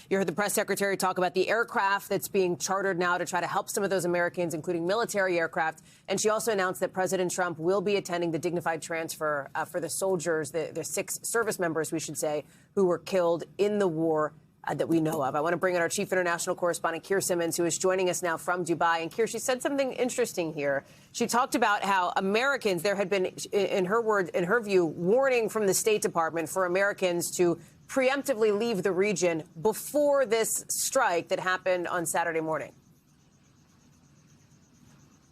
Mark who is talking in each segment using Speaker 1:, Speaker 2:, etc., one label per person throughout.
Speaker 1: You heard the press secretary talk about the aircraft that's being chartered now to try to help some of those Americans, including military aircraft. And she also announced that President Trump will be attending the dignified transfer for the soldiers, the 6 service members, we should say, who were killed in the war that we know of. I want to bring in our chief international correspondent, Keir Simmons, who is joining us now from Dubai. And Keir, she said something interesting here. She talked about how Americans, there had been, in her words, in her view, warning from the State Department for Americans to preemptively leave the region before this strike that happened on Saturday morning.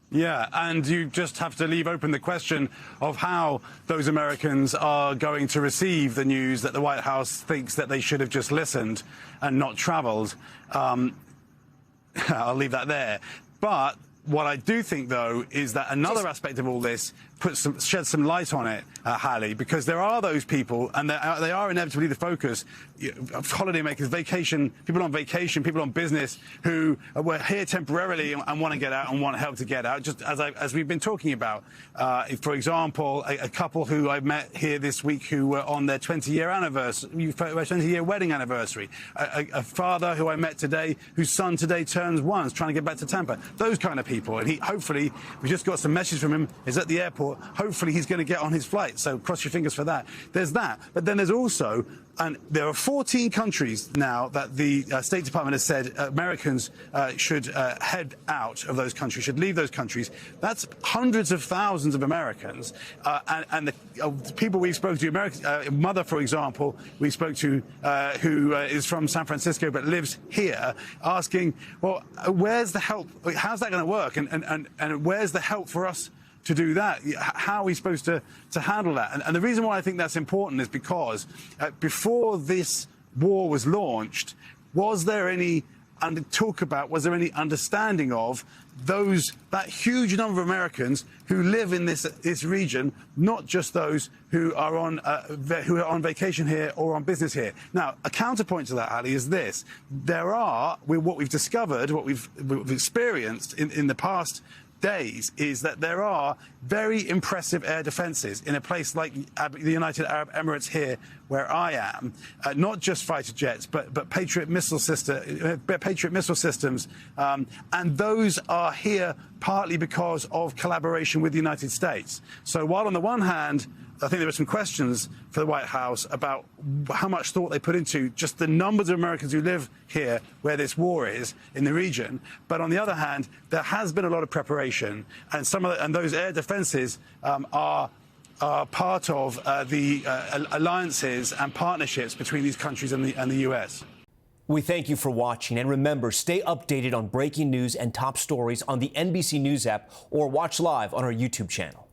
Speaker 2: Yeah, and you just have to leave open the question of how those Americans are going to receive the news that the White House thinks that they should have just listened and not traveled. I'll leave that there. But what I do think, though, is that another aspect of all this sheds some light on it, Hallie, because there are those people, and they are inevitably the focus, holidaymakers, people on vacation, people on business who were here temporarily and want to get out and want help to get out, just as we've been talking about. For example, a couple who I met here this week who were on their 20-year anniversary, 20-year wedding anniversary. A father who I met today, whose son today turns 1, is trying to get back to Tampa. Those kind of people. And hopefully, we just got some message from him. He's at the airport. Hopefully he's going to get on his flight, so cross your fingers for that. There's that. But then there's also, and there are 14 countries now that the State Department has said Americans should head out of those countries, should leave those countries. That's hundreds of thousands of Americans. And the people we've spoken to, mother, for example, we spoke to, who is from San Francisco but lives here, asking, well, where's the help? How's that going to work? And where's the help for us to do that? How are we supposed to handle that? And the reason why I think that's important is because before this war was launched, was there any understanding of that huge number of Americans who live in this region, not just those who are on vacation here or on business here? Now, a counterpoint to that, Ali, is this: what we've discovered, what we've experienced in the past days, is that there are very impressive air defences in a place like the United Arab Emirates here, where I am. Not just fighter jets, but Patriot missile systems, and those are here partly because of collaboration with the United States. So while on the one hand, I think there were some questions for the White House about how much thought they put into just the numbers of Americans who live here where this war is in the region. But on the other hand, there has been a lot of preparation, and those air defences are part of the alliances and partnerships between these countries and the US.
Speaker 3: We thank you for watching, and remember, stay updated on breaking news and top stories on the NBC News app or watch live on our YouTube channel.